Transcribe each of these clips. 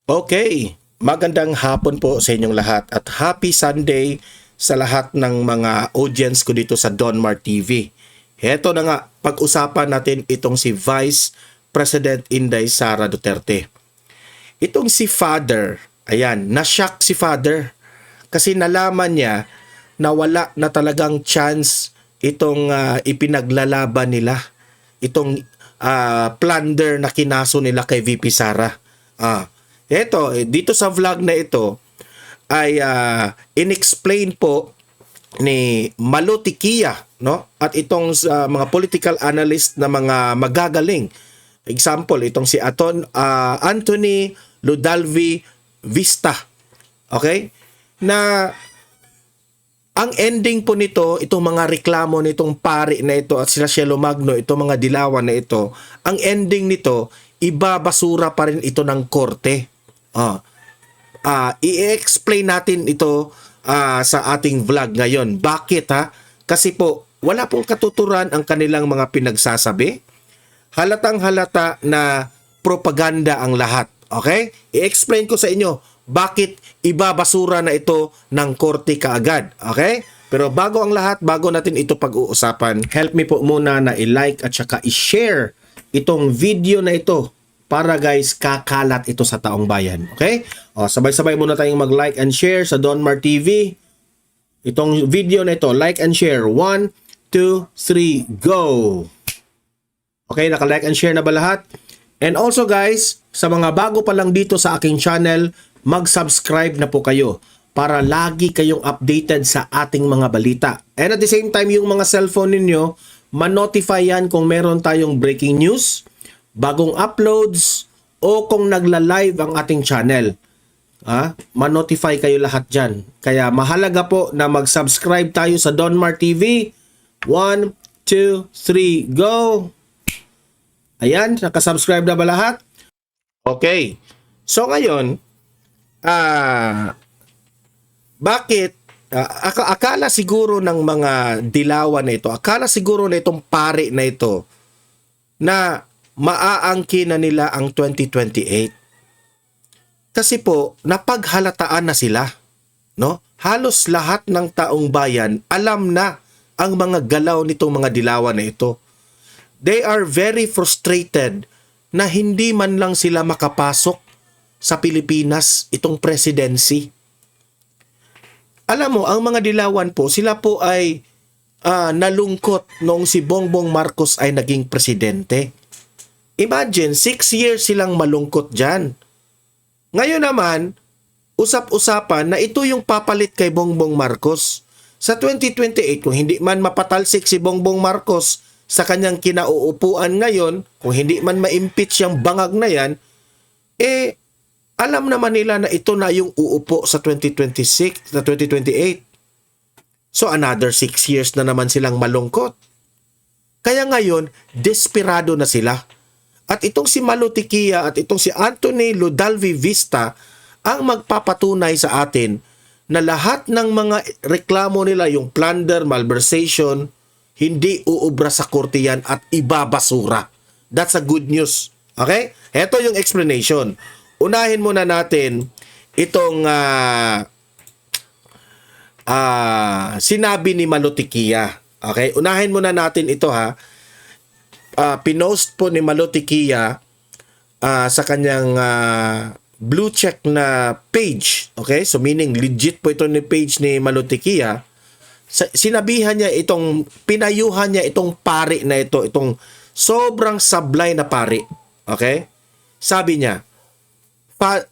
Okay, magandang hapon po sa inyong lahat at happy Sunday sa lahat ng mga audience ko dito sa Donmar TV. Heto na nga, pag-usapan natin itong si Vice President Inday Sara Duterte. Itong si Father, ayan, na-shock si Father kasi nalaman niya na wala na talagang chance itong ipinaglalaban nila, itong plunder na kinaso nila kay VP Sara. Dito sa vlog na ito ay inexplain po ni Malutikia, no? At itong mga political analyst na mga magagaling. Example, itong si Anthony Ludalvi Vista. Okay? Na ang ending po nito, itong mga reklamo nitong pari na ito at sila Cielo Magno, itong mga dilawan na ito, ang ending nito, ibabasura pa rin ito ng korte. I-explain natin ito sa ating vlog ngayon. Bakit ha? Kasi po, wala pong katuturan ang kanilang mga pinagsasabi. Halatang halata na propaganda ang lahat. Okay? I-explain ko sa inyo bakit ibabasura na ito ng korte kaagad. Okay? Pero bago ang lahat, bago natin ito pag-uusapan, help me po muna na i-like at saka i-share itong video na ito para guys, kakalat ito sa taong bayan. Okay? Sabay-sabay muna tayong mag-like and share sa Donmar TV. Itong video na ito, like and share. 1, 2, 3, go! Okay, naka-like and share na ba lahat? And also guys, sa mga bago pa lang dito sa aking channel, mag-subscribe na po kayo para lagi kayong updated sa ating mga balita. And at the same time, yung mga cellphone ninyo, ma-notify yan kung meron tayong breaking news, bagong uploads, o kung nagla-live ang ating channel. Ma-notify kayo lahat dyan. Kaya mahalaga po na mag-subscribe tayo sa Donmar TV. 1, 2, 3, go! Ayan, nakasubscribe na ba lahat? Okay. So ngayon, bakit akala siguro ng mga dilawan na ito, akala siguro na itong pari na ito na maaangkin na nila ang 2028. Kasi po, napaghalataan na sila. No? Halos lahat ng taong bayan alam na ang mga galaw nitong mga dilawan na ito. They are very frustrated na hindi man lang sila makapasok sa Pilipinas, itong presidency. Alam mo, ang mga dilawan po, sila po ay nalungkot noong si Bongbong Marcos ay naging presidente. Imagine, 6 years silang malungkot dyan. Ngayon naman, usap-usapan na ito yung papalit kay Bongbong Marcos. Sa 2028, kung hindi man mapatalsik si Bongbong Marcos sa kanyang kinauupuan ngayon, kung hindi man ma-impeach yung bangag na yan, alam naman nila na ito na yung uupo sa 2026, sa 2028. So another 6 years na naman silang malungkot. Kaya ngayon, desperado na sila. At itong si Malutikia at itong si Anthony Ludalvi Vista ang magpapatunay sa atin na lahat ng mga reklamo nila, yung plunder, malversation, hindi uubra sa korte yan at ibabasura. That's a good news. Okay? Ito yung explanation. Unahin muna natin itong sinabi ni Malutikia. Okay? Unahin muna natin ito ha. Pinost po ni Malutikia sa kanyang blue check na page. Okay? So meaning legit po ito ni page ni Malutikia. Sinabihan niya pinayuhan niya itong pari na ito, itong sobrang sablay na pari. Okay? Sabi niya,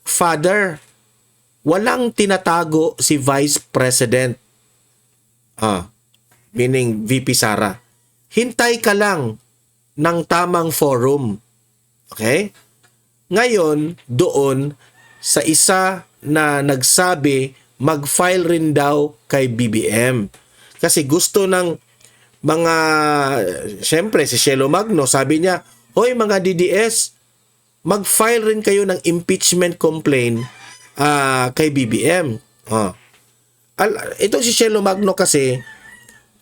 Father, walang tinatago si Vice President. Meaning VP Sara. Hintay ka lang ng tamang forum. Okay? Ngayon, doon, sa isa na nagsabi, mag-file rin daw kay BBM. Kasi gusto ng mga, syempre, si Cielo Magno, sabi niya, hoy mga DDS, mag-file rin kayo ng impeachment complaint kay BBM. Ito si Cielo Magno kasi,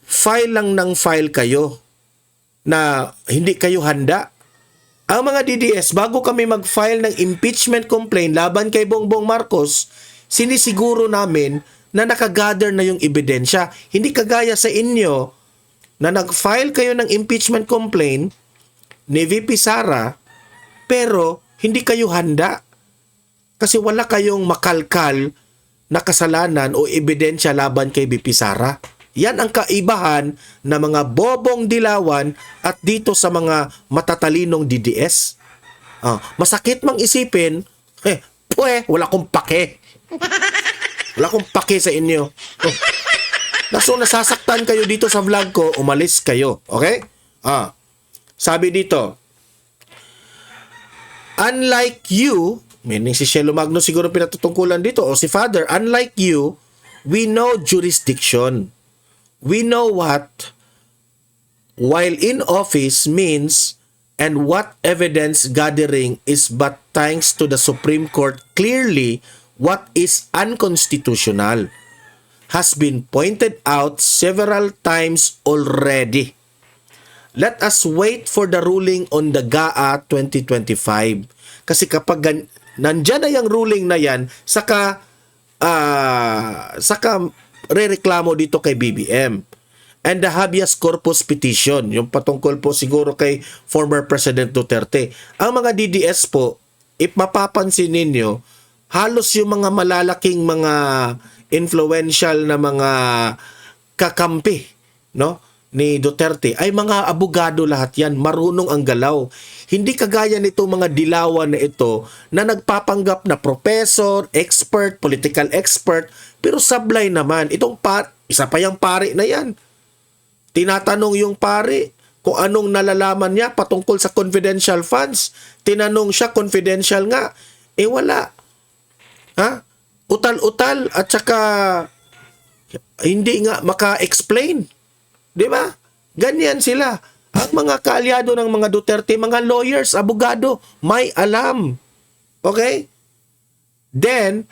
file lang ng file kayo na hindi kayo handa Ang mga DDS, bago kami mag-file ng impeachment complaint laban kay Bongbong Marcos, sinisiguro namin na nakagather na yung ebidensya. Hindi kagaya sa inyo na nag-file kayo ng impeachment complaint ni VP Sara, pero hindi kayo handa. Kasi wala kayong makalkal na kasalanan o ebidensya laban kay VP Sara. Yan ang kaibahan ng mga bobong dilawan at dito sa mga matatalinong DDS. Masakit mang isipin, wala akong pake. Wala akong pake sa inyo. So, nasasaktan kayo dito sa vlog ko, umalis kayo. Okay? Sabi dito, unlike you, meaning si Shelo Magno siguro pinatutungkulan dito, o si Father, unlike you, we know jurisdiction. We know what while in office means and what evidence gathering is, but thanks to the Supreme Court clearly what is unconstitutional has been pointed out several times already. Let us wait for the ruling on the GAA 2025. Kasi kapag nandyan na yung ruling na yan, saka rereklamo dito kay BBM. And the habeas corpus petition, yung patungkol po siguro kay former President Duterte. Ang mga DDS po, if mapapansin ninyo, halos yung mga malalaking mga influential na mga kakampi, no, ni Duterte ay mga abogado lahat yan, marunong ang galaw. Hindi kagaya nito mga dilawan na ito na nagpapanggap na professor, expert, political expert, pero sablay naman. Isa pa yung pare na yan. Tinatanong yung pare kung anong nalalaman niya patungkol sa confidential funds. Tinanong siya, confidential nga. Wala. Utal-utal at saka hindi nga maka-explain. Di ba? Ganyan sila. Ang mga kaalyado ng mga Duterte, mga lawyers, abogado, may alam. Okay? Then,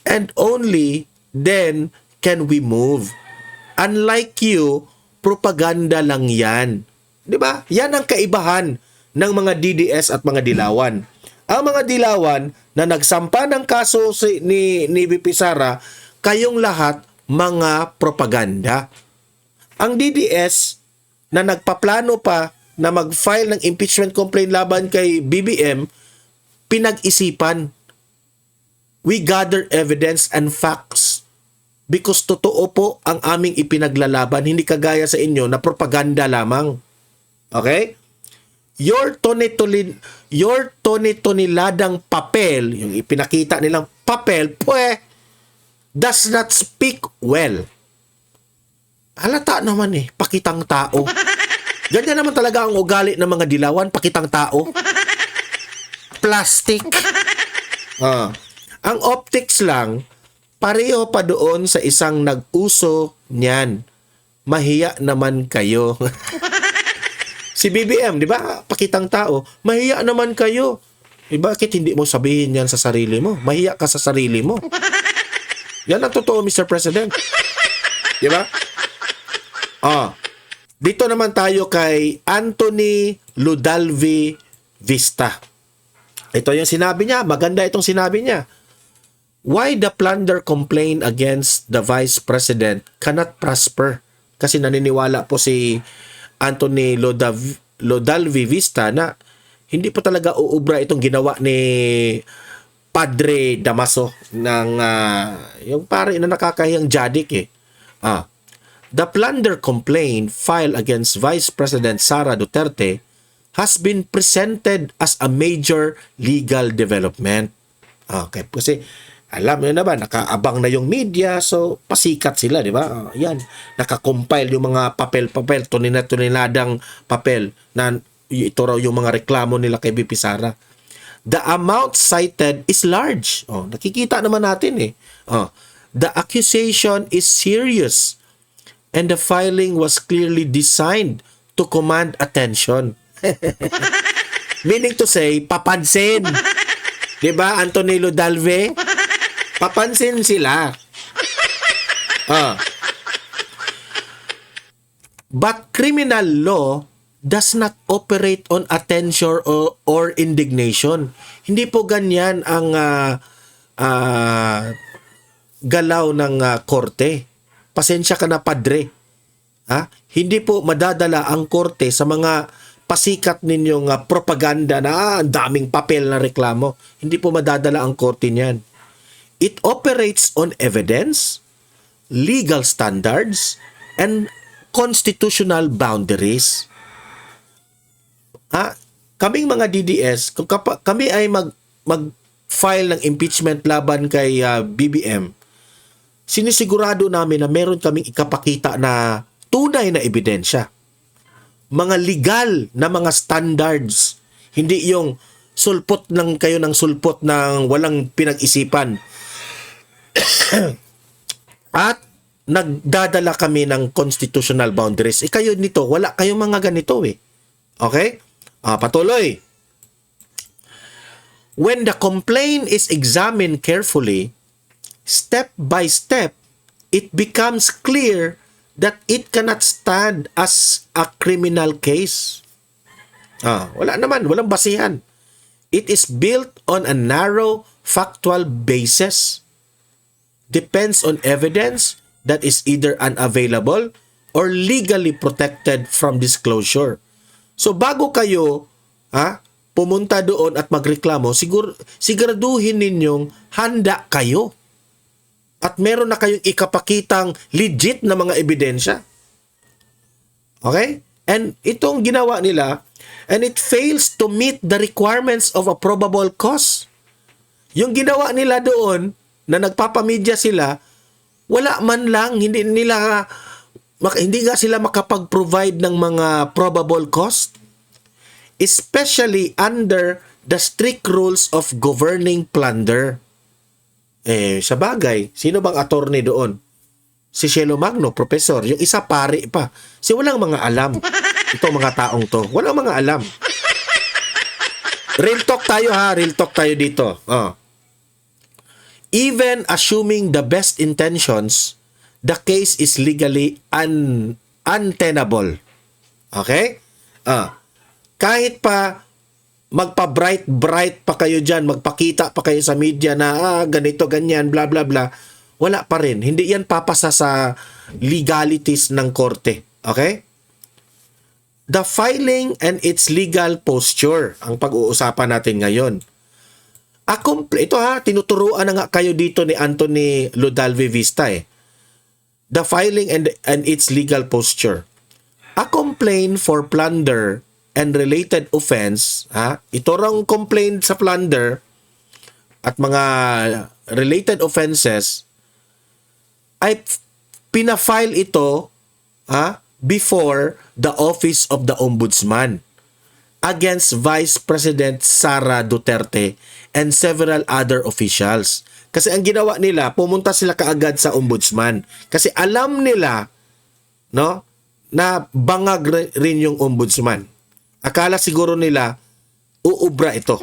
and only then can we move. Unlike you, propaganda lang yan. Di ba? Yan ang kaibahan ng mga DDS at mga dilawan. Ang mga dilawan na nagsampa ng kaso ni VP Sara, kayong lahat mga propaganda. Ang DDS na nagpaplano pa na mag-file ng impeachment complaint laban kay BBM, pinag-isipan. We gather evidence and facts because totoo po ang aming ipinaglalaban, hindi kagaya sa inyo na propaganda lamang. Okay? Your tonitoniladang papel, yung ipinakita nilang papel, does not speak well. Halata naman pakitang tao. Ganyan naman talaga ang ugali ng mga dilawan, pakitang tao. Plastic. Ang optics lang, pareho pa doon sa isang nag-uso niyan. Mahiya naman kayo. Si BBM, di ba? Pakitang tao. Mahiya naman kayo. Bakit hindi mo sabihin yan sa sarili mo? Mahiya ka sa sarili mo. Yan ang totoo, Mr. President. Di ba? Dito naman tayo kay Anthony Ludalvi Vista. Ito yung sinabi niya. Maganda itong sinabi niya. Why the plunder complaint against the Vice President cannot prosper? Kasi naniniwala po si Anthony Ludalvi Vista na hindi pa talaga uubra itong ginawa ni Padre Damaso ng yung pare na nakakahiyang jadik The plunder complaint filed against Vice President Sara Duterte has been presented as a major legal development. Okay, kasi alam nyo na ba, nakaabang na yung media, so pasikat sila, di ba? Yan, nakakompile yung mga papel-papel, tuniladang papel na ito raw yung mga reklamo nila kay VP Sara. The amount cited is large. Nakikita naman natin The accusation is serious and the filing was clearly designed to command attention. Meaning to say, papansin. Di ba, Anthony Ludalve? Papansin sila. But criminal law does not operate on attention or indignation. Hindi po ganyan ang galaw ng korte. Pasensya ka na, padre. Hindi po madadala ang korte sa mga pasikat ninyong propaganda na ang daming papel na reklamo. Hindi po madadala ang korte niyan. It operates on evidence, legal standards, and constitutional boundaries. Kaming mga DDS, kung kami ay mag-file ng impeachment laban kay BBM, sinisigurado namin na meron kaming ikapakita na tunay na ebidensya. Mga legal na mga standards. Hindi yung sulpot lang kayo ng sulpot ng walang pinag-isipan. At nagdadala kami ng constitutional boundaries. Kayo nito, wala kayong mga ganito eh. Okay? Patuloy. When the complaint is examined carefully, step by step, it becomes clear that it cannot stand as a criminal case. Wala naman, walang basihan. It is built on a narrow factual basis. Depends on evidence that is either unavailable or legally protected from disclosure. So bago kayo pumunta doon at magreklamo, siguraduhin ninyong handa kayo. At meron na kayong ikapakitang legit na mga ebidensya. Okay? And itong ginawa nila, and it fails to meet the requirements of a probable cause. Yung ginawa nila doon, na nagpapamedya sila, wala man lang, hindi nga sila makapag-provide ng mga probable cause, especially under the strict rules of governing plunder. Sa bagay, sino bang attorney doon? Si Cielo Magno, professor. Yung isa pare pa. Walang mga alam. Itong mga taong to. Walang mga alam. Real talk tayo Real talk tayo dito. Even assuming the best intentions, the case is legally untenable. Okay? Kahit pa magpa-bright pa kayo dyan, magpakita pa kayo sa media na ganito, ganyan, bla bla bla, wala pa rin. Hindi yan papasa sa legalities ng korte. Okay? The filing and its legal posture ang pag-uusapan natin ngayon. Ito tinuturuan na nga kayo dito ni Anthony Ludalvi Vista The filing and its legal posture. A complaint for plunder and related offense, ito rang complaint sa plunder at mga related offenses, ay pinafile ito before the Office of the Ombudsman against Vice President Sara Duterte and several other officials. Kasi ang ginawa nila, pumunta sila kaagad sa ombudsman. Kasi alam nila, na bangag rin yung ombudsman. Akala siguro nila, uubra ito.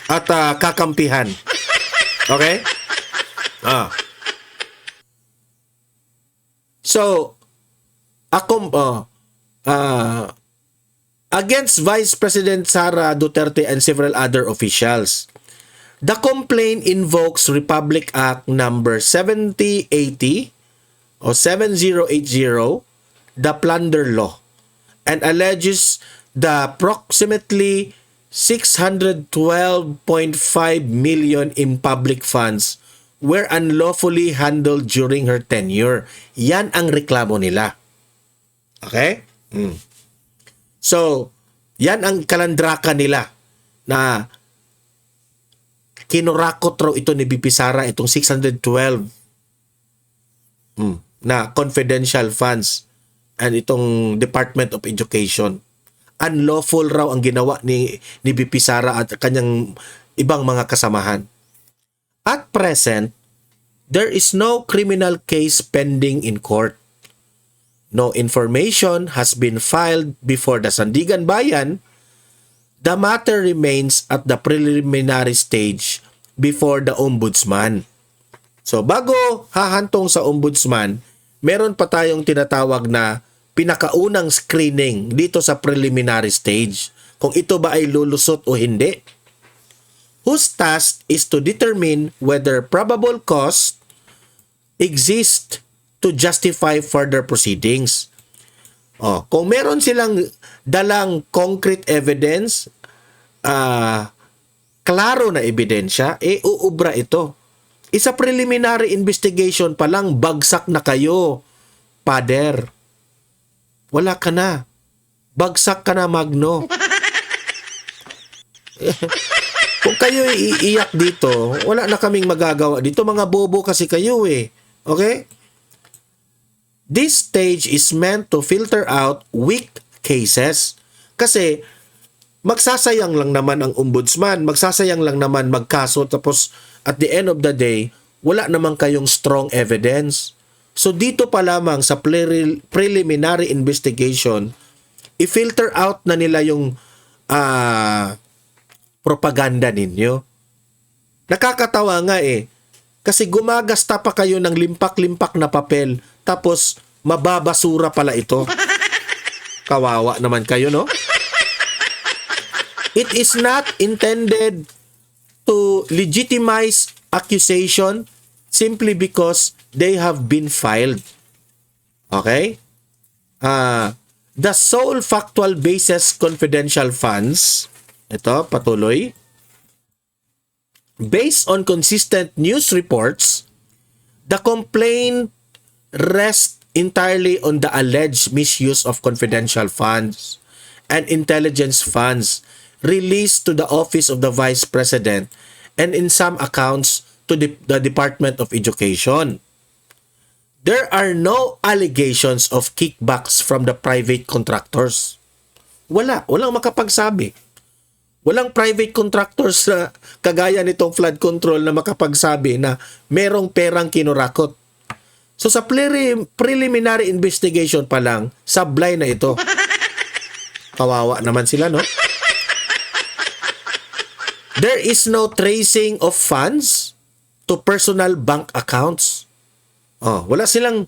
At kakampihan. Okay? So, against Vice President Sara Duterte and several other officials. The complaint invokes Republic Act number 7080 o 7080, the plunder law, and alleges the approximately 612.5 million in public funds were unlawfully handled during her tenure. Yan ang reklamo nila. Okay? So, yan ang kalandraka nila na kinurakot raw ito ni BP Sara itong 612 na confidential funds and itong Department of Education. Unlawful raw ang ginawa ni BP Sara at kanyang ibang mga kasamahan. At present, there is no criminal case pending in court. No information has been filed before the Sandigan Bayan. The matter remains at the preliminary stage before the Ombudsman. So bago hahantong sa Ombudsman, meron pa tayong tinatawag na pinakaunang screening dito sa preliminary stage. Kung ito ba ay lulusot o hindi. Whose task is to determine whether probable cause exists to justify further proceedings. Kung meron silang dalang concrete evidence, klaro na ebidensya, uubra ito. Isa preliminary investigation pa lang, bagsak na kayo, pader. Wala ka na. Bagsak ka na, Magno. Kung kayo iiyak dito, wala na kaming magagawa dito. Mga bobo kasi kayo eh. Okay? This stage is meant to filter out weak cases. Kasi magsasayang lang naman ang ombudsman, magsasayang lang naman magkaso, tapos at the end of the day, wala naman kayong strong evidence. So dito pa lamang sa preliminary investigation, i-filter out na nila yung propaganda ninyo. Nakakatawa nga eh. Kasi gumagasta pa kayo ng limpak-limpak na papel, tapos mababasura pala ito. Kawawa naman kayo, no? It is not intended to legitimize accusation simply because they have been filed. Okay? The sole factual basis confidential funds, ito, patuloy. Based on consistent news reports, the complaint rests entirely on the alleged misuse of confidential funds and intelligence funds released to the office of the Vice President and in some accounts to the Department of Education. There are no allegations of kickbacks from the private contractors. Walang makapagsabi. Walang private contractors na kagaya nitong flood control na makapagsabi na merong perang kinurakot. So sa preliminary investigation pa lang, sablay na ito. Kawawa naman sila, no? There is no tracing of funds to personal bank accounts. Wala silang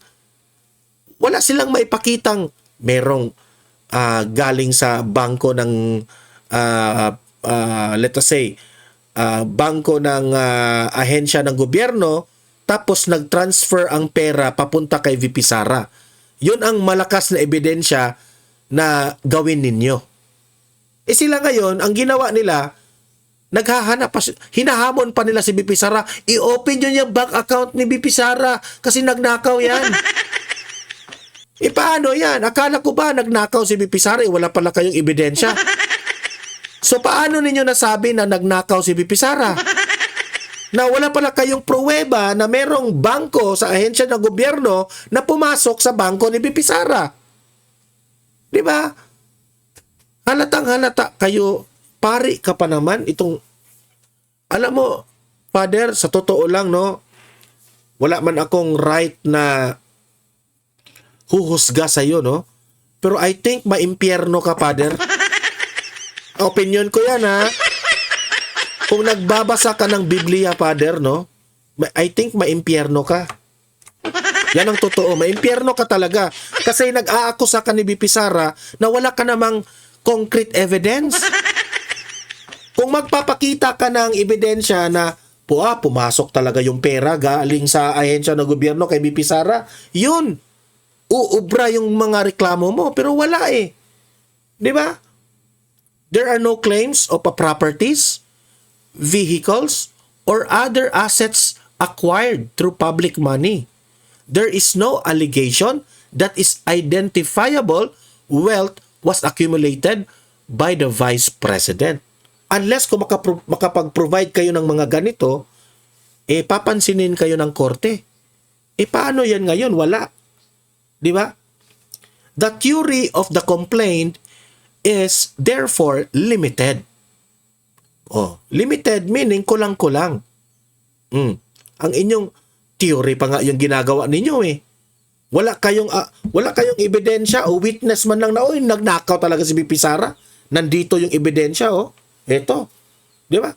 maipakitang merong galing sa bangko ng let us say bangko ng ahensya ng gobyerno, tapos nag-transfer ang pera papunta kay VP Sara. Yun ang malakas na ebidensya na gawin ninyo. Sila ngayon, ang ginawa nila, naghahanap pa, hinahamon pa nila si VP Sara, i-open nyo yung bank account ni VP Sara kasi nagnakaw yan. Paano yan? Akala ko ba nagnakaw si VP Sara? Wala pala kayong ebidensya. So paano ninyo nasabi na nagnakaw si VP Sara? Na wala pala kayong pruweba na merong bangko sa ahensya ng gobyerno na pumasok sa bangko ni VP Sara. Di ba? Halatang halata kayo, pari ka pa naman itong, alam mo, Father, sa totoo lang, no, wala man akong right na huhusga sa'yo, no? Pero I think maimpyerno ka, Father. Opinion ko yan, ha? Kung nagbabasa ka ng Biblia, Father, no? I think maimpyerno ka. Yan ang totoo. Maimpyerno ka talaga. Kasi nag-aakusa ka ni VP Sara na wala ka namang concrete evidence. Kung magpapakita ka ng ebidensya na pumasok talaga yung pera galing sa ahensya ng gobyerno kay VP Sara, yun, uubra yung mga reklamo mo. Pero wala eh. Di ba? There are no claims of properties, vehicles, or other assets acquired through public money. There is no allegation that is identifiable wealth was accumulated by the Vice President. Unless kung makapag-provide kayo ng mga ganito, papansinin kayo ng korte. Paano yan ngayon? Wala. Di ba? The theory of the complaint is therefore limited. Limited meaning kulang-kulang. Ang inyong theory pa nga yung ginagawa ninyo eh. Wala kayong ebidensya o witness man lang na nagnakaw talaga si VP Sara. Nandito yung ebidensya Eto. Di ba?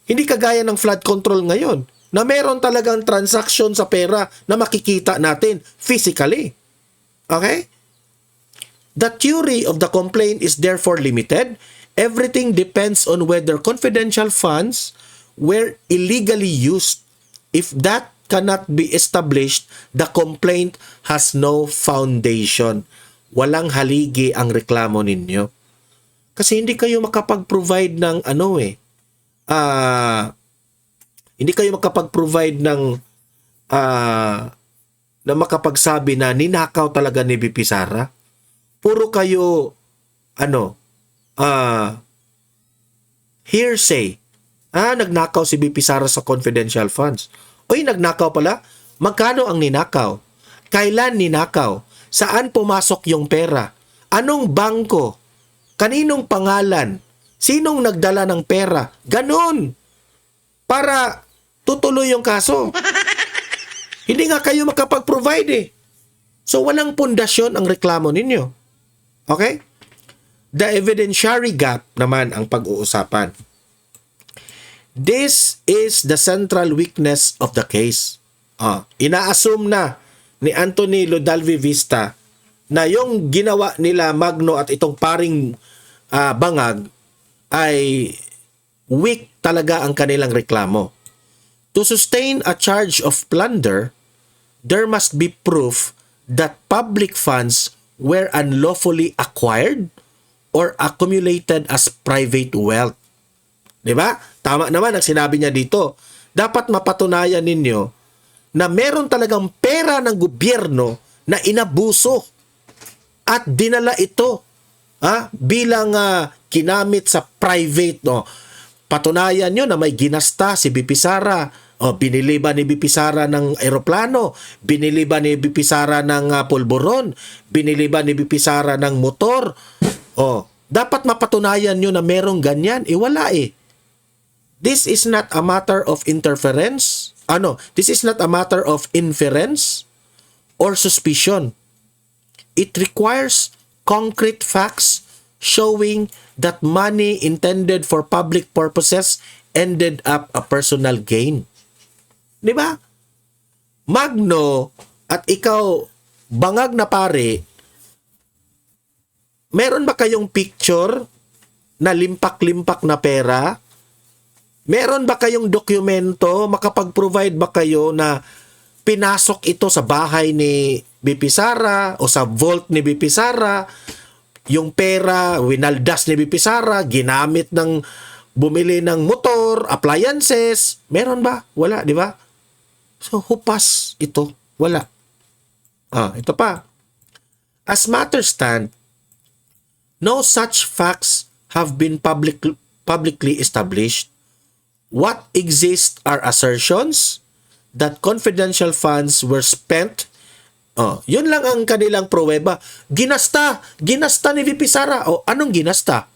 Hindi kagaya ng flood control ngayon na meron talagang transaction sa pera na makikita natin physically. Okay? The theory of the complaint is therefore limited. Everything depends on whether confidential funds were illegally used. If that cannot be established, the complaint has no foundation. Walang haligi ang reklamo ninyo. Kasi hindi kayo makapag-provide ng hindi kayo makapag-provide ng na makapagsabi na ninakaw talaga ni BP Sara. Puro kayo hearsay. Nagnakaw si BP Sara sa confidential funds. Oy, nagnakaw pala? Magkano ang ninakaw? Kailan ninakaw? Saan pumasok yung pera? Anong bangko? Kaninong pangalan? Sinong nagdala ng pera? Ganon. Para tutuloy yung kaso. Hindi nga kayo makapag-provide eh. So walang pundasyon ang reklamo ninyo. Okay? The evidentiary gap naman ang pag-uusapan. This is the central weakness of the case. Ina-assume na ni Anthony Lodalvi Vista na yung ginawa nila Magno at itong paring bangag ay weak talaga ang kanilang reklamo. To sustain a charge of plunder, there must be proof that public funds were unlawfully acquired or accumulated as private wealth. Diba? Tama naman ang sinabi niya dito. Dapat mapatunayan ninyo na meron talagang pera ng gobyerno na inabuso at dinala ito bilang kinamit sa private. Patunayan nyo na may ginasta si BP Sara. Binili ba ni BP Sara ng eroplano? Binili ba ni BP Sara ng pulburon? Binili ba ni BP Sara ng motor? Dapat mapatunayan nyo na merong ganyan. Wala eh. This is not a matter of interference. This is not a matter of inference or suspicion. It requires concrete facts showing that money intended for public purposes ended up a personal gain. Di ba? Magno at ikaw, bangag na pare, meron ba kayong picture na limpak-limpak na pera? Meron ba kayong dokumento? Makapag-provide ba kayo na pinasok ito sa bahay ni BP Sara o sa vault ni BP Sara? Yung pera, winaldas ni BP Sara, ginamit ng bumili ng motor, appliances. Meron ba? Wala, di ba? So, hupas ito. Wala. Ito pa. As matters stand, no such facts have been publicly established. What exists are assertions that confidential funds were spent. Yun lang ang kanilang pruweba. Ginasta ni VP Sara. Anong ginasta?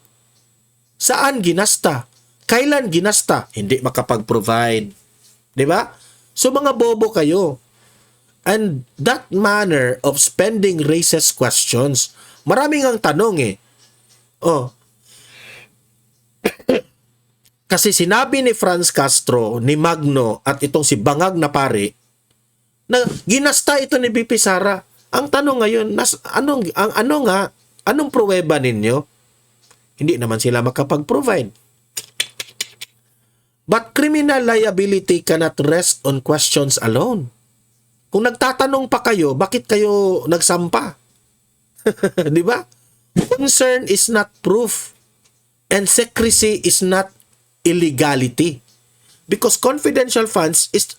Saan ginasta? Kailan ginasta? Hindi makapag-provide. Di ba? So mga bobo kayo. And that manner of spending raises questions. Maraming ang tanong eh. Kasi sinabi ni Franz Castro, ni Magno at itong si Bangag na pare na ginasta ito ni BP Sara. Ang tanong ngayon, anong pruweba ninyo? Hindi naman sila makapag-provide. But criminal liability cannot rest on questions alone. Kung nagtatanong pa kayo, bakit kayo nagsampa? Di ba? Concern is not proof and secrecy is not illegality. Because confidential funds is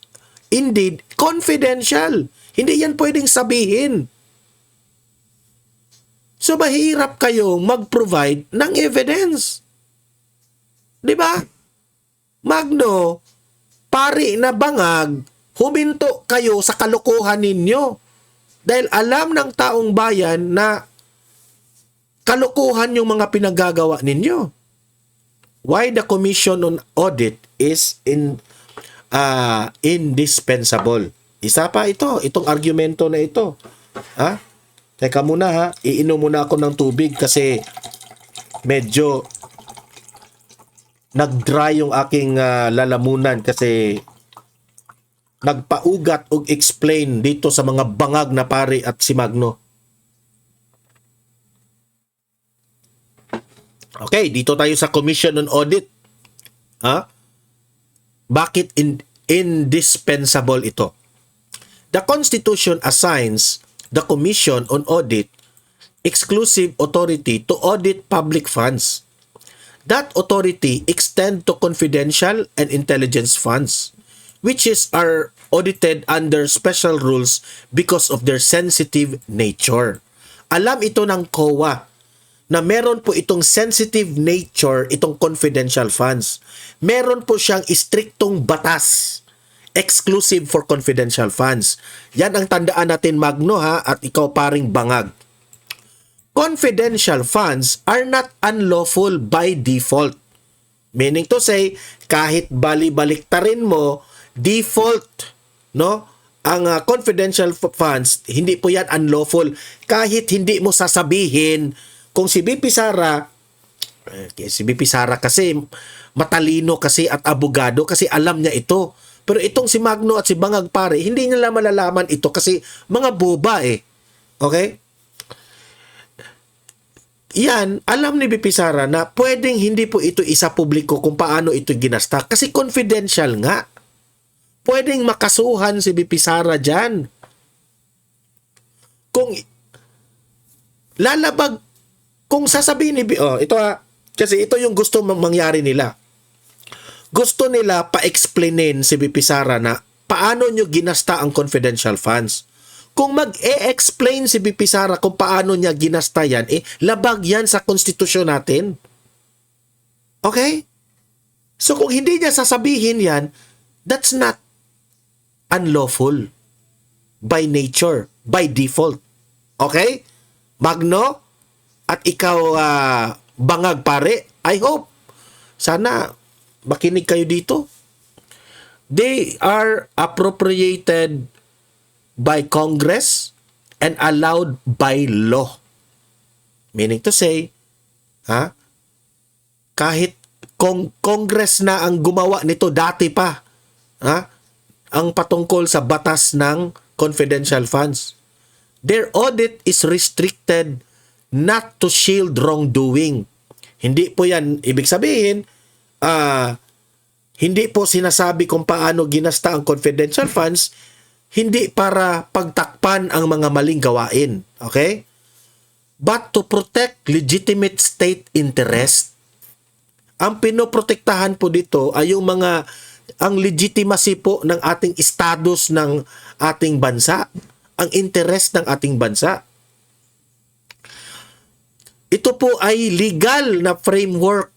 indeed confidential. Hindi yan pwedeng sabihin. So mahirap kayong mag-provide ng evidence. Di ba? Magno, pari na bangag, huminto kayo sa kalokohan ninyo. Dahil alam ng taong bayan na kalokohan yung mga pinagagawa ninyo. Why the Commission on Audit is indispensable. Isa pa itong argumento na ito. Teka muna iinom muna ako ng tubig kasi medyo nag-dry yung aking lalamunan kasi nagpaugat o explain dito sa mga bangag na pare at si Magno. Okay, dito tayo sa Commission on Audit. Ha? Bakit indispensable ito? The Constitution assigns the Commission on Audit exclusive authority to audit public funds. That authority extend to confidential and intelligence funds, which are audited under special rules because of their sensitive nature. Alam ito ng COA na meron po itong sensitive nature, itong confidential funds. Meron po siyang istriktong batas exclusive for confidential funds. Yan ang tandaan natin, Magno, ha, at ikaw paring bangag. Confidential funds are not unlawful by default. Meaning to say, kahit bali-baliktarin mo, default, no? Ang confidential funds, hindi po yan unlawful. Kahit hindi mo sasabihin, kung si BP Sara kasi matalino kasi at abogado kasi alam niya ito. Pero itong si Magno at si Bangag pare, hindi nila malalaman ito kasi mga boba eh. Okay? Yan, alam ni BP Sara na pwedeng hindi po ito isa publiko kung paano ito ginasta kasi confidential nga. Pwedeng makasuhan si BP Sara dyan. Kung lalabag, kung sasabihin ni ito kasi ito yung gusto mangyari nila. Gusto nila pa-explainin si BP Sara na paano nyo ginasta ang confidential funds. Kung mag-e-explain si BP Sara kung paano niya ginasta yan, labag yan sa konstitusyon natin. Okay? So kung hindi niya sasabihin yan, that's not unlawful by nature, by default. Okay? Magno? At ikaw, Bangag pare, I hope, sana makinig kayo dito. They are appropriated by Congress and allowed by law. Meaning to say, kahit Congress na ang gumawa nito dati pa, ang patungkol sa batas ng confidential funds. Their audit is restricted not to shield wrongdoing. Hindi po yan, ibig sabihin, hindi po sinasabi kung paano ginasta ang confidential funds, hindi para pagtakpan ang mga maling gawain. Okay? But to protect legitimate state interest. Ang pinoprotektahan po dito ay yung ang legitimacy po ng ating status ng ating bansa, ang interest ng ating bansa. Ito po ay legal na framework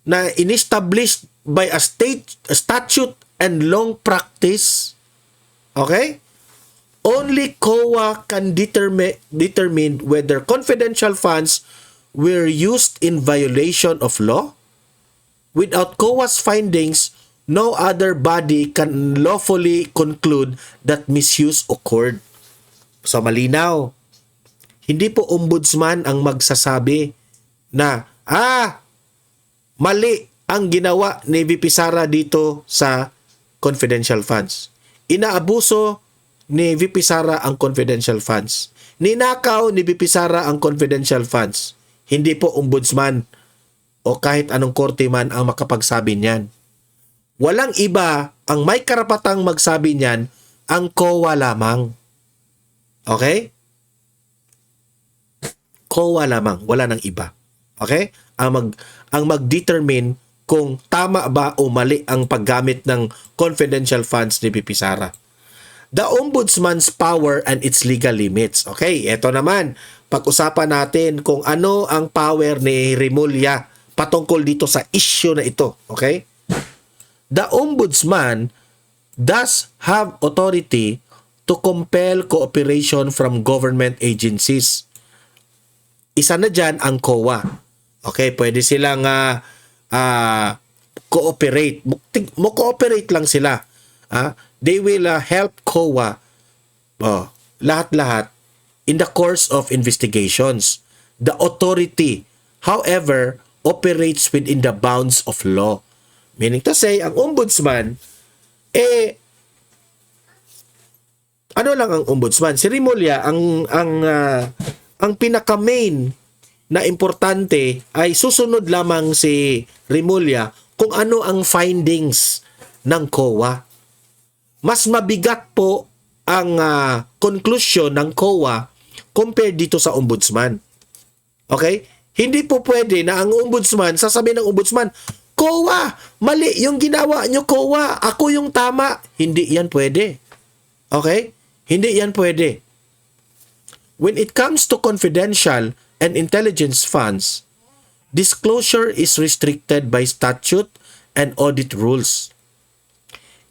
na inestablished by a statute and long practice. Okay? Only COA can determine whether confidential funds were used in violation of law. Without COA's findings, no other body can lawfully conclude that misuse occurred. So malinaw. Hindi po ombudsman ang magsasabi na, mali ang ginawa ni VP Sara dito sa confidential funds. Inaabuso ni VP Sara ang confidential funds. Ninakaw ni VP Sara ang confidential funds. Hindi po ombudsman o kahit anong korte man ang makapagsabi niyan. Walang iba ang may karapatang magsabi niyan, ang COA lamang. Okay? COA lamang, wala nang iba. Okay? Ang mag-determine kung tama ba o mali ang paggamit ng confidential funds ni VP Sara. The Ombudsman's power and its legal limits. Okay, eto naman. Pag-usapan natin kung ano ang power ni Remulla patungkol dito sa issue na ito. Okay? The Ombudsman does have authority to compel cooperation from government agencies. Isa na dyan ang COA. Okay, pwede silang cooperate. Mo-cooperate lang sila. They will help COA lahat-lahat in the course of investigations. The authority, however, operates within the bounds of law. Meaning to say, ang ombudsman, ano lang ang ombudsman? Si Remulla, ang pinaka-main na importante ay susunod lamang si Remulla kung ano ang findings ng COA. Mas mabigat po ang conclusion ng COA compared dito sa ombudsman. Okay? Hindi po pwede na ang ombudsman, sasabihin ng ombudsman, COA, mali yung ginawa nyo, COA, ako yung tama. Hindi yan pwede. Okay? Hindi yan pwede. When it comes to confidential and intelligence funds, disclosure is restricted by statute and audit rules.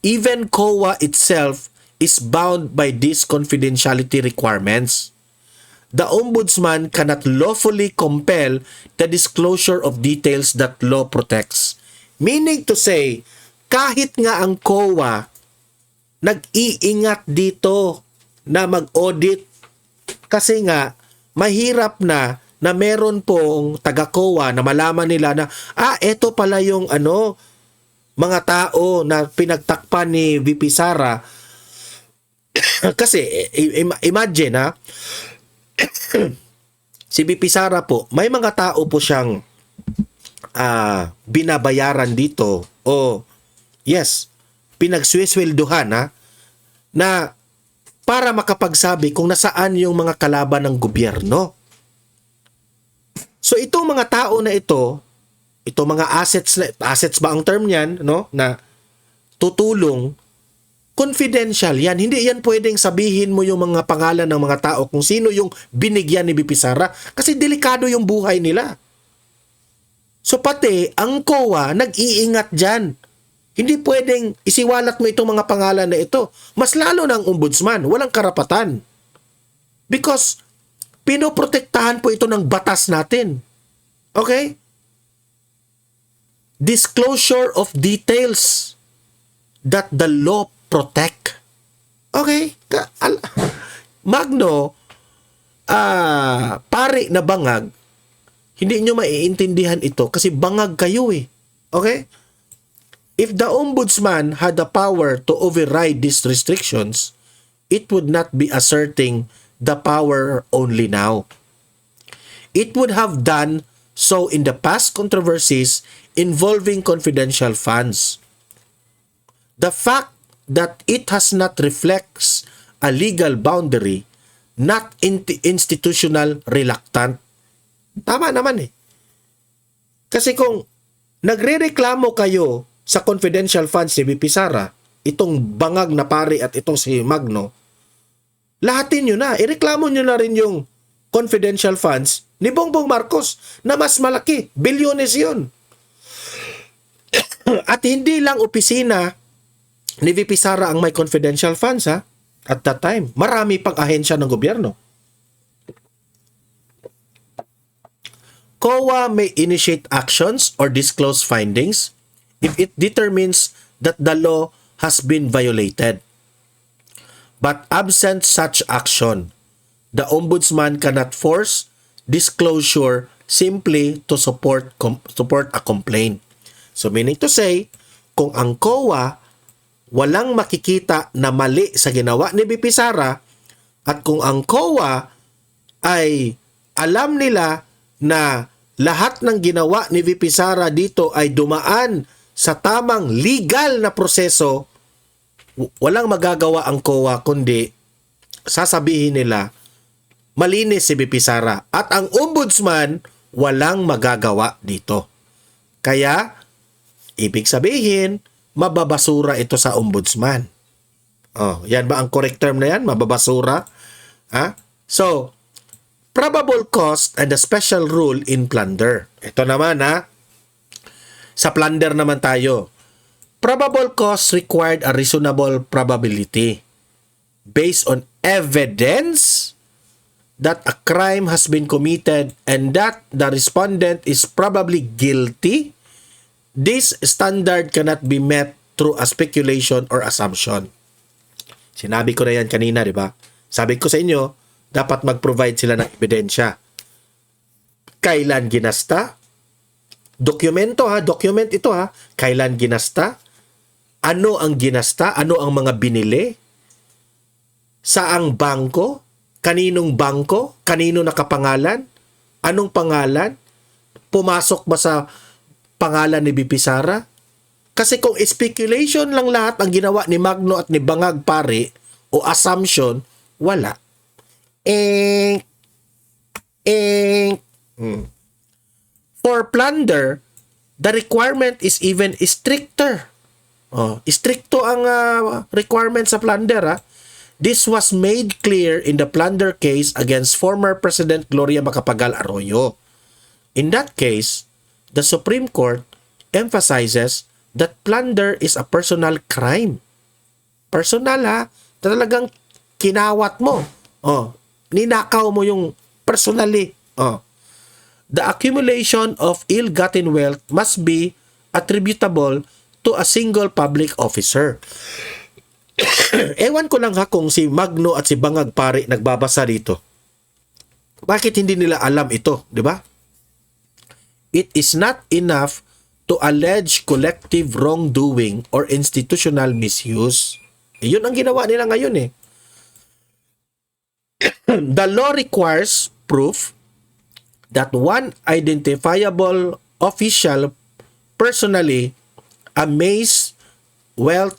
Even COA itself is bound by these confidentiality requirements. The ombudsman cannot lawfully compel the disclosure of details that law protects. Meaning to say, kahit nga ang COA nag-iingat dito na mag-audit kasi nga mahirap na meron pong taga-COA na malaman nila na eto pala yung mga tao na pinagtakpan ni VP Sara. Kasi imagine si VP Sara po, may mga tao po siyang binabayaran dito o pinagswiswelduhan na para makapagsabi kung nasaan yung mga kalaban ng gobyerno. So itong mga tao na ito mga assets ba ang term niyan, no? Na tutulong, confidential yan. Hindi yan pwedeng sabihin mo yung mga pangalan ng mga tao kung sino yung binigyan ni VP Sara kasi delikado yung buhay nila. So pati ang COA nag-iingat dyan. Hindi pwedeng isiwalat mo itong mga pangalan na ito. Mas lalo ng ombudsman, walang karapatan. Because pinoprotektahan po ito ng batas natin. Okay? Disclosure of details that the law protect. Okay? Magno, pare na bangag, hindi nyo maiintindihan ito kasi bangag kayo eh. Okay? If the ombudsman had the power to override these restrictions, it would not be asserting the power only now. It would have done so in the past controversies involving confidential funds. The fact that it has not reflects a legal boundary, not institutional reluctant. Tama naman eh. Kasi kung nagrereklamo kayo sa confidential funds ni VP Sara, itong bangag na pari at itong si Magno, lahatin nyo na, ireklamo nyo na rin yung confidential funds ni Bongbong Marcos na mas malaki, bilyones yun. At hindi lang opisina ni VP Sara ang may confidential funds at that time. Marami pang ahensya ng gobyerno. COA may initiate actions or disclose findings if it determines that the law has been violated. But absent such action, the ombudsman cannot force disclosure simply to support a complaint. So meaning to say, kung ang COA walang makikita na mali sa ginawa ni VP Sara at kung ang COA ay alam nila na lahat ng ginawa ni VP Sara dito ay dumaan sa tamang legal na proseso, walang magagawa ang COA kundi sasabihin nila malinis si VP Sara at ang ombudsman walang magagawa dito. Kaya ibig sabihin mababasura ito sa ombudsman. Yan ba ang correct term na yan? Mababasura? So, probable cause and the special rule in plunder. Ito naman sa plunder naman tayo. Probable cause required a reasonable probability based on evidence that a crime has been committed and that the respondent is probably guilty. This standard cannot be met through a speculation or assumption. Sinabi ko na yan kanina, di ba? Sabi ko sa inyo, dapat mag-provide sila ng ebidensya. Kailan ginasta? Dokumento document ito Kailan ginasta? Ano ang ginasta? Ano ang mga binili? Saang bangko? Kaninong bangko? Kanino nakapangalan? Anong pangalan? Pumasok ba sa pangalan ni VP Sara? Kasi kung speculation lang lahat ang ginawa ni Magno at ni Bangag pare o assumption, wala. For plunder, the requirement is even stricter. Stricto ang requirement sa plunder. This was made clear in the plunder case against former President Gloria Macapagal Arroyo. In that case, the Supreme Court emphasizes that plunder is a personal crime. Personal talagang kinawat mo. Ninakaw mo yung personally. The accumulation of ill-gotten wealth must be attributable to a single public officer. Ewan ko lang kung si Magno at si Bangag pare nagbabasa dito. Bakit hindi nila alam ito, di ba? It is not enough to allege collective wrongdoing or institutional misuse. Yun ang ginawa nila ngayon . The law requires proof that one identifiable official personally amassed wealth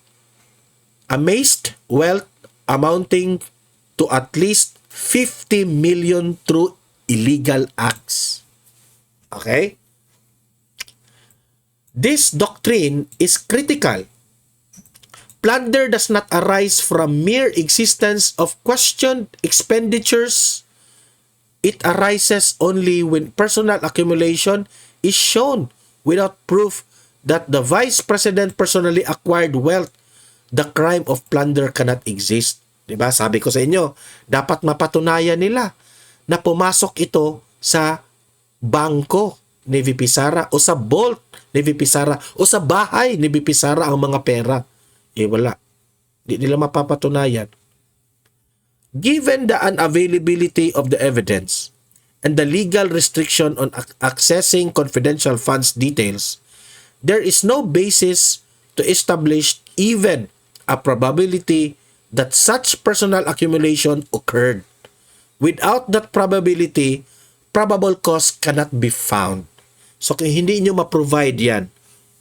amounting to at least 50 million through illegal acts. Okay? This doctrine is critical. Plunder does not arise from mere existence of questioned expenditures. It arises only when personal accumulation is shown without proof that the Vice President personally acquired wealth. The crime of plunder cannot exist. Diba? Sabi ko sa inyo, dapat mapatunayan nila na pumasok ito sa bangko ni VP Sara o sa vault ni VP Sara o sa bahay ni VP Sara ang mga pera. Wala. Di nila mapapatunayan. Given the unavailability of the evidence and the legal restriction on accessing confidential funds details, there is no basis to establish even a probability that such personal accumulation occurred. Without that probability, probable cause cannot be found. So kung hindi nyo ma-provide yan,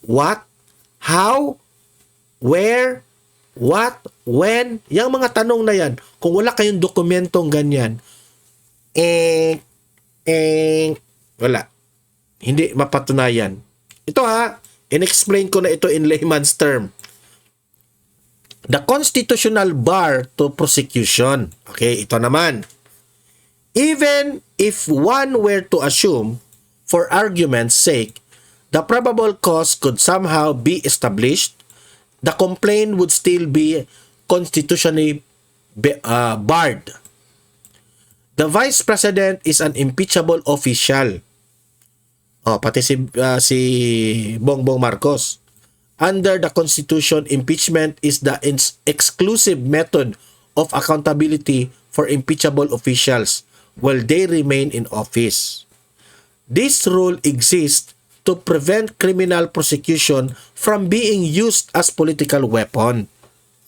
what, how, where, what, when, yung mga tanong na yan, kung wala kayong dokumentong ganyan, wala. Hindi mapatunayan. Ito in-explain ko na ito in layman's term. The constitutional bar to prosecution. Okay, ito naman. Even if one were to assume, for argument's sake, the probable cause could somehow be established, the complaint would still be constitutionally barred. The Vice President is an impeachable official. Pati si Bongbong Marcos. Under the Constitution, impeachment is the exclusive method of accountability for impeachable officials while they remain in office. This rule exists to prevent criminal prosecution from being used as political weapon.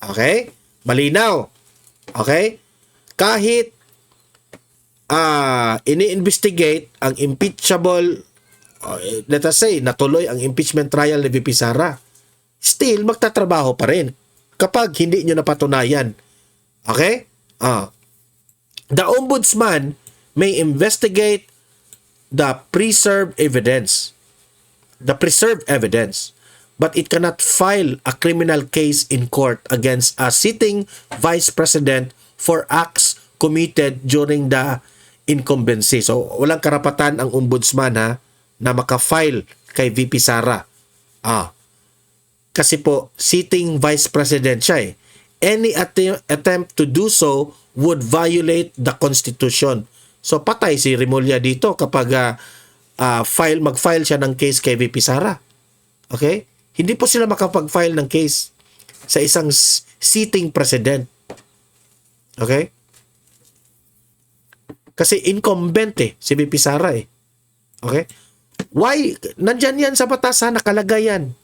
Okay? Malinaw. Okay? Kahit ini-investigate ang impeachable, let us say, natuloy ang impeachment trial ni VP Sara, still magtatrabaho pa rin kapag hindi nyo napatunayan. Okay? The ombudsman may investigate the preserved evidence, but it cannot file a criminal case in court against a sitting vice president for acts committed during the incumbency. So, walang karapatan ang ombudsman na maka-file kay VP Sara. Kasi po, sitting vice president siya . Any attempt to do so would violate the Constitution. So, patay si Remulla dito kapag mag-file siya ng case kay VP Sara. Okay? Hindi po sila makapag-file ng case sa isang sitting president. Okay? Kasi incumbent si VP Sara . Okay? Why? Nandyan yan sa batas nakalagay yan.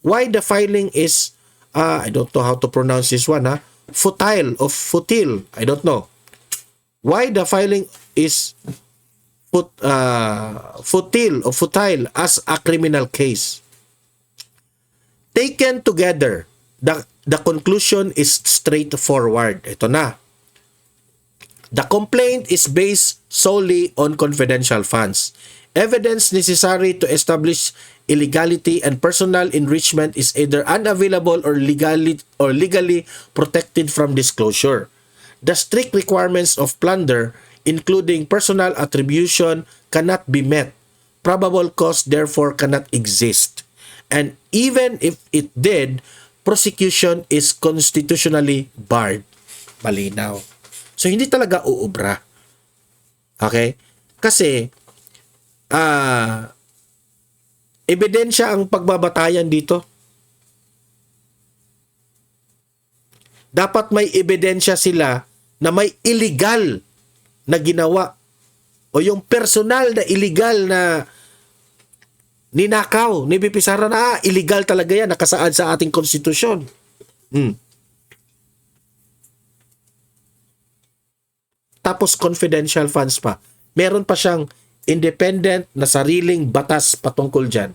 Why the filing is, I don't know how to pronounce this one, futile, I don't know. Why the filing is futile as a criminal case. Taken together, the conclusion is straightforward. Ito na. The complaint is based solely on confidential funds. Evidence necessary to establish illegality and personal enrichment is either unavailable or legally protected from disclosure. The strict requirements of plunder, including personal attribution, cannot be met. Probable cause therefore cannot exist. And even if it did, prosecution is constitutionally barred. Malinaw. So, hindi talaga uubra. Okay? Kasi, ebidensya ang pagbabatayan dito. Dapat may ebidensya sila na may illegal na ginawa o yung personal na illegal na ninakaw ni BP Sara na illegal talaga yan, nakasaad sa ating konstitusyon. Tapos confidential funds pa. Meron pa siyang independent na sariling batas patungkol dyan.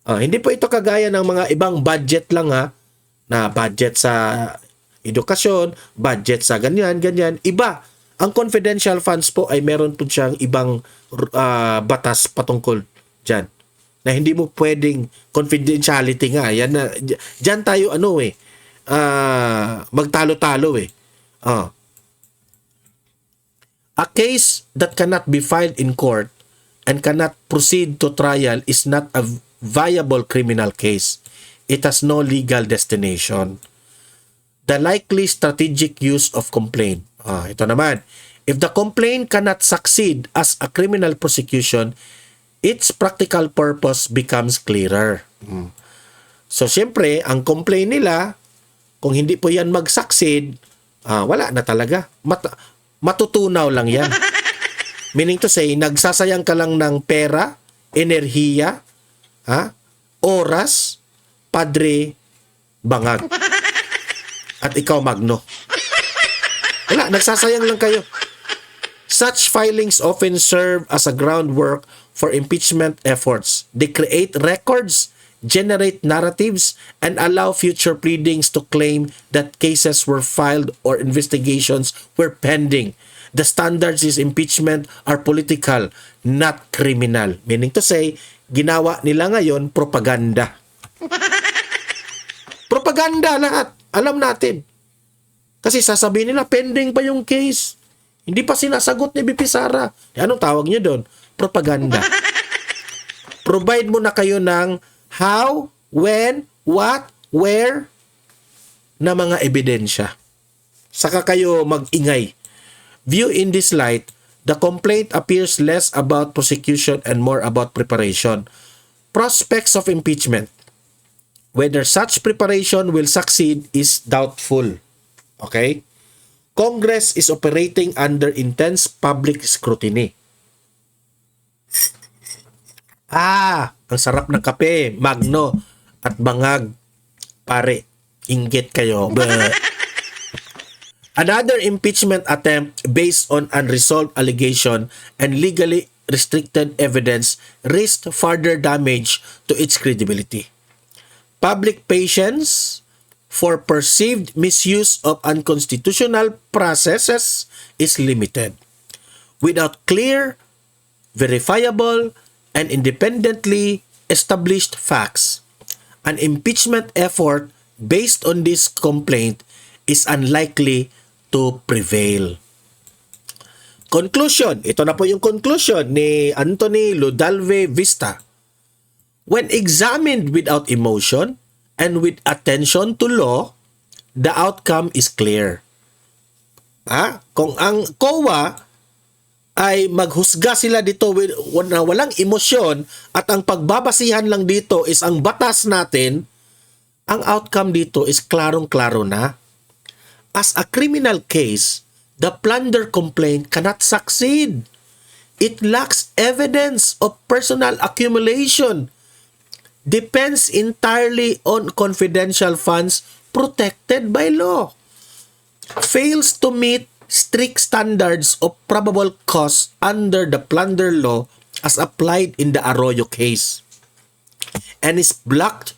Hindi po ito kagaya ng mga ibang budget lang na budget sa edukasyon, budget sa ganyan. Iba. Ang confidential funds po ay meron po siyang ibang batas patungkol dyan. Na hindi mo pwedeng confidentiality nga. Yan na, dyan tayo magtalo-talo . A case that cannot be filed in court and cannot proceed to trial is not a viable criminal case. It has no legal destination. The likely strategic use of complaint. Ito naman. If the complaint cannot succeed as a criminal prosecution, its practical purpose becomes clearer. So, siyempre, ang complaint nila, kung hindi po yan mag-succeed, wala na talaga. Matutunaw lang yan. Meaning to say, nagsasayang ka lang ng pera, enerhiya, oras, padre, bangag. At ikaw, Magno. Wala, nagsasayang lang kayo. Such filings often serve as a groundwork for impeachment efforts. They create records, generate narratives, and allow future pleadings to claim that cases were filed or investigations were pending. The standards is impeachment are political, not criminal. Meaning to say, ginawa nila ngayon propaganda. Propaganda lahat. Alam natin. Kasi sasabihin nila, pending pa yung case. Hindi pa sinasagot ni BP Sara. Anong tawag niyo doon? Propaganda. Provide mo na kayo ng how, when, what, where na mga ebidensya. Saka kayo mag-ingay. View in this light, the complaint appears less about prosecution and more about preparation. Prospects of impeachment. Whether such preparation will succeed is doubtful. Okay? Congress is operating under intense public scrutiny. Ang sarap ng kape, Magno, at bangag. Pare, inggit kayo. Another impeachment attempt based on unresolved allegation and legally restricted evidence risked further damage to its credibility. Public patience for perceived misuse of unconstitutional processes is limited. Without clear, verifiable, and independently established facts, an impeachment effort based on this complaint is unlikely to prevail. Conclusion. Ito na po yung conclusion ni Anthony Ludalve Vista. When examined without emotion and with attention to law, the outcome is clear. Kung ang COA ay maghusga sila dito na walang emosyon at ang pagbabasihan lang dito is ang batas natin, ang outcome dito is klarong-klaro na. As a criminal case, the plunder complaint cannot succeed. It lacks evidence of personal accumulation. Depends entirely on confidential funds protected by law. Fails to meet strict standards of probable cause under the plunder law as applied in the Arroyo case and is blocked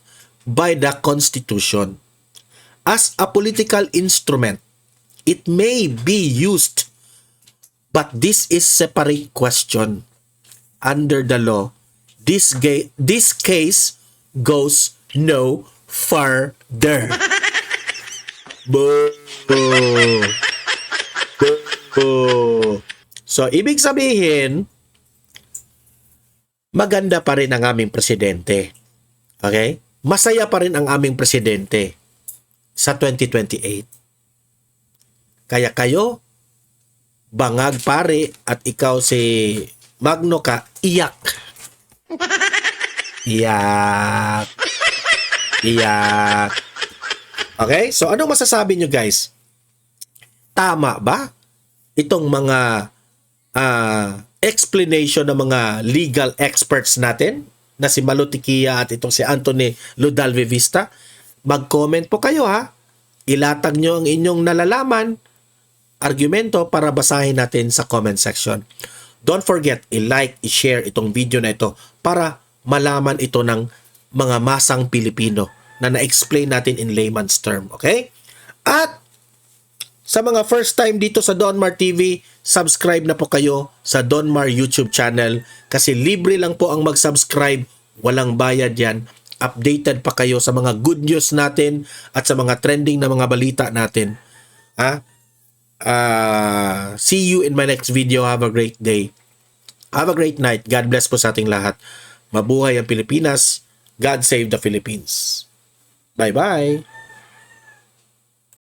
by the Constitution. As a political instrument, it may be used, but this is separate question. Under the law, this case goes no further. Boo! Boo! So, ibig sabihin, maganda pa rin ang aming presidente. Okay? Masaya pa rin ang aming presidente sa 2028. Kaya kayo, bangag pare, at ikaw si Magno ka, iyak. Iyak. Iyak. Okay? So, ano masasabi nyo guys? Tama ba itong mga explanation ng mga legal experts natin na si Malo Tiquia at itong si Anthony Ludalve Vista? Mag-comment po kayo ha. Ilatag nyo ang inyong nalalaman, argumento para basahin natin sa comment section. Don't forget, i-like, i-share itong video na ito para malaman ito ng mga masang Pilipino na na-explain natin in layman's term. Okay? At sa mga first time dito sa Donmar TV, subscribe na po kayo sa Donmar YouTube channel kasi libre lang po ang mag-subscribe. Walang bayad yan. Updated pa kayo sa mga good news natin at sa mga trending na mga balita natin. See you in my next video. Have a great day. Have a great night. God bless po sa ating lahat. Mabuhay ang Pilipinas. God save the Philippines. Bye-bye.